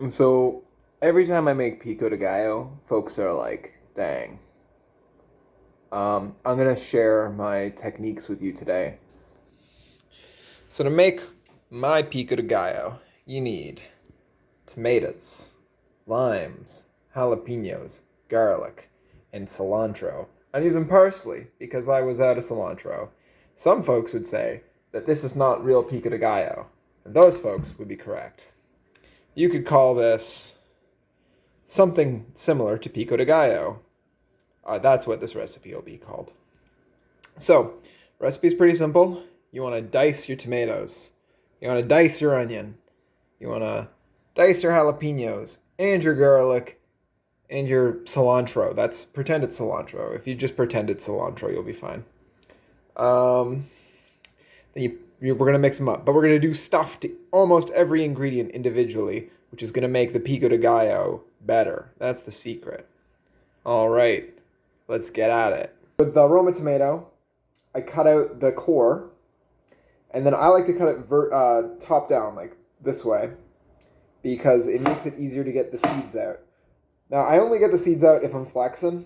And so every time I make pico de gallo, folks are like, dang. I'm gonna share my techniques with you today. So to make my pico de gallo, you need tomatoes, limes, jalapenos, garlic, and cilantro. I'm using parsley because I was out of cilantro. Some folks would say that this is not real pico de gallo, and those folks would be correct. You could call this something similar to pico de gallo. That's what this recipe will be called. So, recipe is pretty simple. You want to dice your tomatoes. You want to dice your onion. You want to dice your jalapenos and your garlic and your cilantro. That's pretend it's cilantro. If you just pretend it's cilantro, you'll be fine. We're going to mix them up. But we're going to do stuff to almost every ingredient individually, which is going to make the pico de gallo better. That's the secret. All right, let's get at it. With the Roma tomato, I cut out the core, and then I like to cut it top down, like this way, because it makes it easier to get the seeds out. Now, I only get the seeds out if I'm flexing.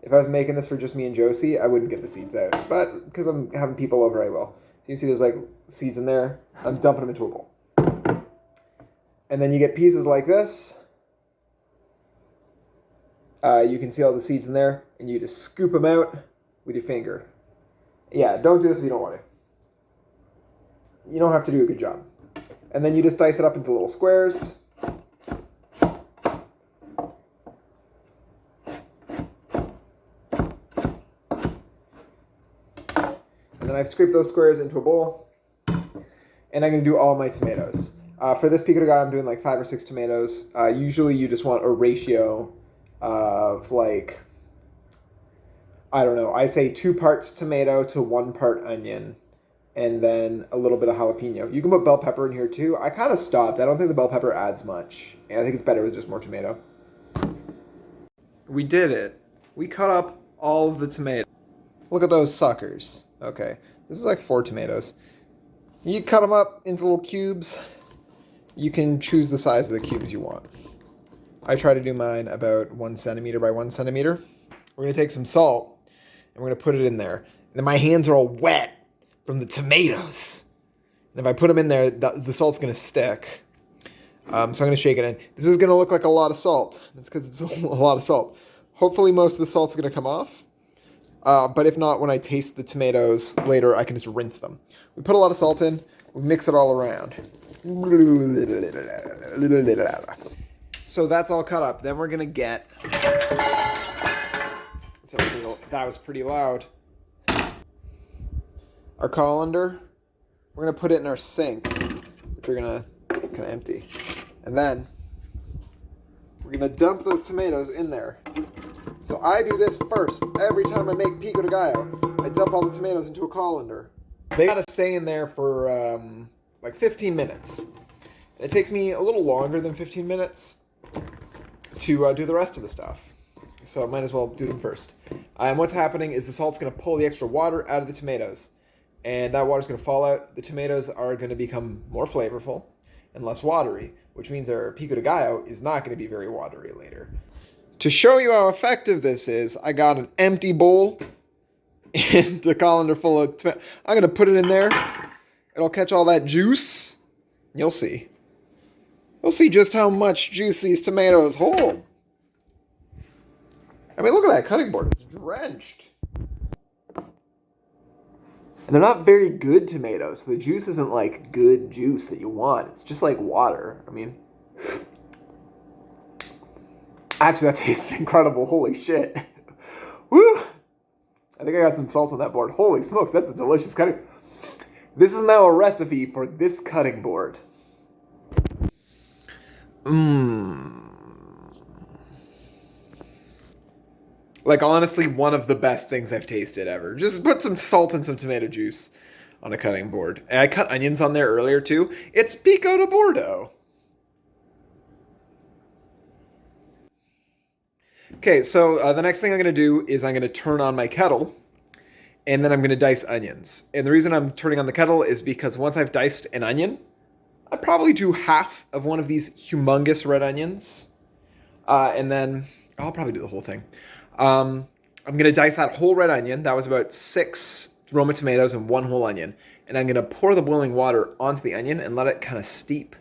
If I was making this for just me and Josie, I wouldn't get the seeds out. But because I'm having people over, I will. So you see there's like seeds in there. I'm dumping them into a bowl. And then you get pieces like this. You can see all the seeds in there, and you just scoop them out with your finger. Yeah, don't do this if you don't want to. You don't have to do a good job. And then you just dice it up into little squares. And then I've scraped those squares into a bowl. And I'm going to do all my tomatoes. For this pico de gallo, I'm doing like 5 or 6 tomatoes. Usually you just want a ratio of like, I don't know, I say 2 parts tomato to 1 part onion, and then a little bit of jalapeno. You can put bell pepper in here too. I kind of stopped. I don't think the bell pepper adds much, and I think it's better with just more tomato. We did it. We cut up all of the tomatoes. Look at those suckers. Okay, this is like 4 tomatoes. You cut them up into little cubes. You can choose the size of the cubes you want. I try to do mine about 1 centimeter by 1 centimeter. We're going to take some salt, and we're going to put it in there. And then my hands are all wet from the tomatoes. And if I put them in there, the salt's going to stick. So I'm going to shake it in. This is going to look like a lot of salt. That's because it's a lot of salt. Hopefully most of the salt's going to come off. But if not, when I taste the tomatoes later, I can just rinse them. We put a lot of salt in. We mix it all around. So that's all cut up. Then we're going to get... So that was pretty loud. Our colander, we're going to put it in our sink, which we're going to kind of empty. And then we're going to dump those tomatoes in there. So I do this first. Every time I make pico de gallo, I dump all the tomatoes into a colander. They got to stay in there for like 15 minutes. It takes me a little longer than 15 minutes to do the rest of the stuff. So I might as well do them first. And what's happening is the salt's going to pull the extra water out of the tomatoes. And that water's going to fall out. The tomatoes are going to become more flavorful and less watery, which means our pico de gallo is not going to be very watery later. To show you how effective this is, I got an empty bowl and a colander full of tomatoes. I'm going to put it in there. It'll catch all that juice. You'll see. You'll see just how much juice these tomatoes hold. I mean, look at that cutting board. It's drenched. And they're not very good tomatoes, so the juice isn't like good juice that you want. It's just like water. I mean, actually, that tastes incredible. Holy shit. Woo! I think I got some salt on that board. Holy smokes, that's a delicious cutting. This is now a recipe for this cutting board. Like, honestly, one of the best things I've tasted ever. Just put some salt and some tomato juice on a cutting board. And I cut onions on there earlier, too. It's pico de Bordeaux. Okay, so the next thing I'm going to do is I'm going to turn on my kettle. And then I'm going to dice onions. And the reason I'm turning on the kettle is because once I've diced an onion, I'd probably do half of one of these humongous red onions. And then I'll probably do the whole thing. I'm going to dice that whole red onion. That was about 6 Roma tomatoes and 1 whole onion. And I'm going to pour the boiling water onto the onion and let it kind of steep.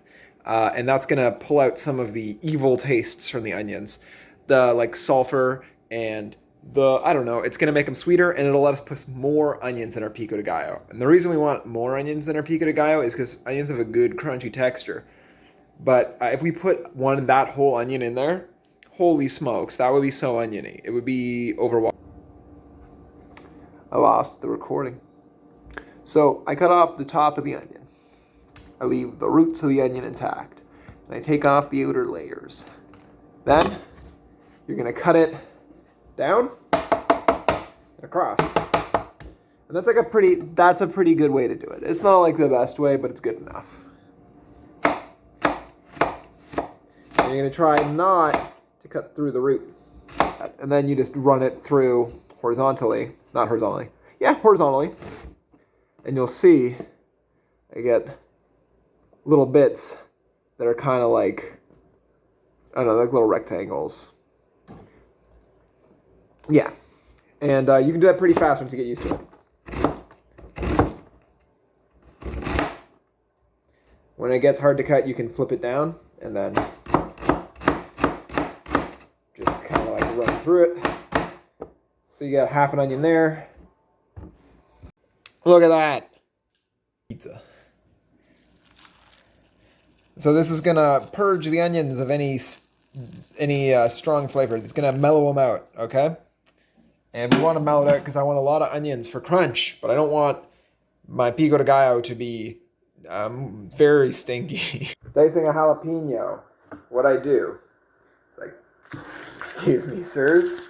And that's going to pull out some of the evil tastes from the onions. The like sulfur and I don't know, it's going to make them sweeter, and it'll let us put more onions in our pico de gallo. And the reason we want more onions in our pico de gallo is because onions have a good crunchy texture. But if we put that whole onion in there, holy smokes, that would be so oniony. It would be overwhelming. I lost the recording. So I cut off the top of the onion. I leave the roots of the onion intact. And I take off the outer layers. Then you're going to cut it down and across. And that's like a pretty good way to do it. It's not like the best way, but it's good enough. And you're going to try not to cut through the root. And then you just run it through horizontally. Not horizontally. Yeah, horizontally. And you'll see I get little bits that are kind of like, I don't know, like little rectangles. Yeah. And you can do that pretty fast once you get used to it. When it gets hard to cut, you can flip it down and then just kind of like run through it. So you got half an onion there. Look at that. Pizza. So this is gonna purge the onions of any strong flavor. It's gonna mellow them out, okay? And we want to mellow it out because I want a lot of onions for crunch, but I don't want my pico de gallo to be very stinky. Dicing a jalapeno. What I do? It's like, excuse me, sirs.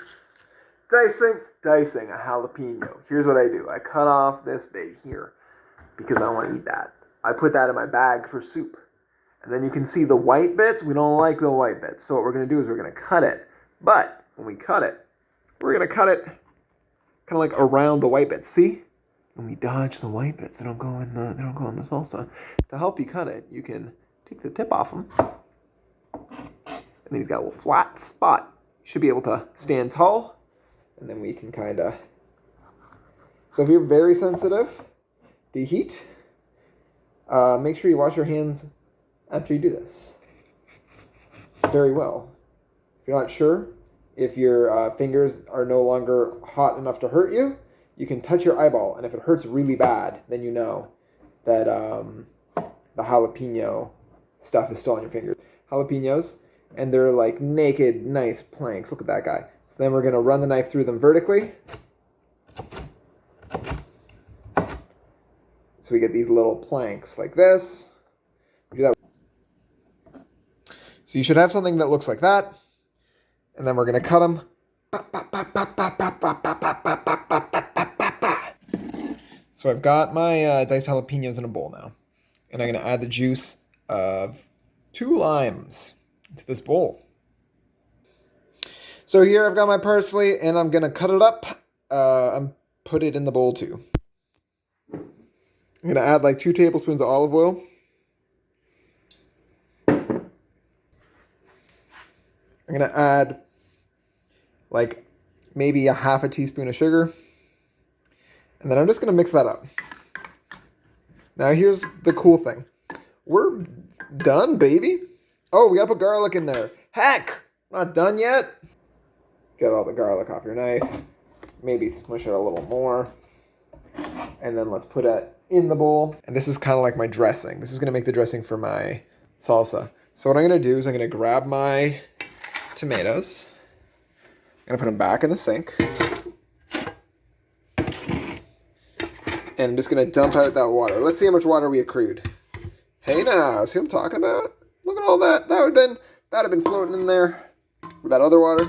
Dicing a jalapeno. Here's what I do. I cut off this bit here because I want to eat that. I put that in my bag for soup. And then you can see the white bits. We don't like the white bits. So what we're going to do is we're going to cut it. But when we cut it, we're going to cut it kind of like around the white bits. See? And we dodge the white bits. They don't go in the salsa. To help you cut it, you can take the tip off them. And then he's got a little flat spot. You should be able to stand tall. And then we can kind of... So if you're very sensitive to heat, make sure you wash your hands after you do this. Very well. If you're not sure, if your fingers are no longer hot enough to hurt you, you can touch your eyeball, and if it hurts really bad, then you know that the jalapeno stuff is still on your fingers. Jalapenos, and they're like naked, nice planks. Look at that guy. So then we're going to run the knife through them vertically. So we get these little planks like this. We do that. So you should have something that looks like that. And then we're going to cut them. So I've got my diced jalapenos in a bowl now. And I'm going to add the juice of 2 limes to this bowl. So here I've got my parsley, and I'm going to cut it up and put it in the bowl too. I'm going to add like 2 tablespoons of olive oil. I'm going to add like maybe a half a teaspoon of sugar. And then I'm just going to mix that up. Now here's the cool thing. We're done, baby. Oh, we got to put garlic in there. Heck, not done yet. Get all the garlic off your knife. Maybe smush it a little more. And then let's put it in the bowl. And this is kind of like my dressing. This is going to make the dressing for my salsa. So what I'm going to do is I'm going to grab my tomatoes. I'm going to put them back in the sink. And I'm just going to dump out that water. Let's see how much water we accrued. Hey now, see what I'm talking about? Look at all that. That would have been floating in there with that other water.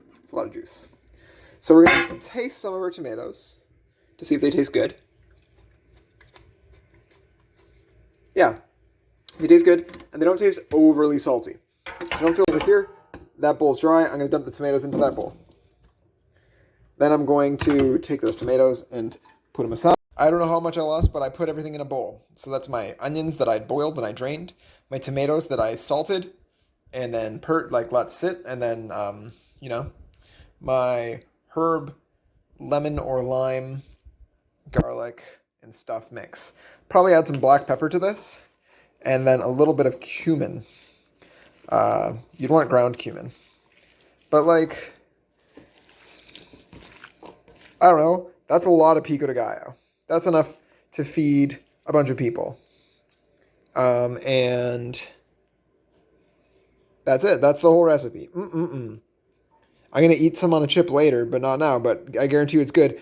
It's a lot of juice. So we're going to taste some of our tomatoes to see if they taste good. Yeah, they taste good, and they don't taste overly salty. I don't feel this here. That bowl's dry. I'm going to dump the tomatoes into that bowl. Then I'm going to take those tomatoes and put them aside. I don't know how much I lost, but I put everything in a bowl. So that's my onions that I boiled and I drained, my tomatoes that I salted, and then let sit, and then you know, my herb, lemon or lime, garlic, and stuff mix. Probably add some black pepper to this, and then a little bit of cumin. You'd want ground cumin, but like, I don't know. That's a lot of pico de gallo. That's enough to feed a bunch of people. And that's it. That's the whole recipe. I'm going to eat some on a chip later, but not now. But I guarantee you it's good.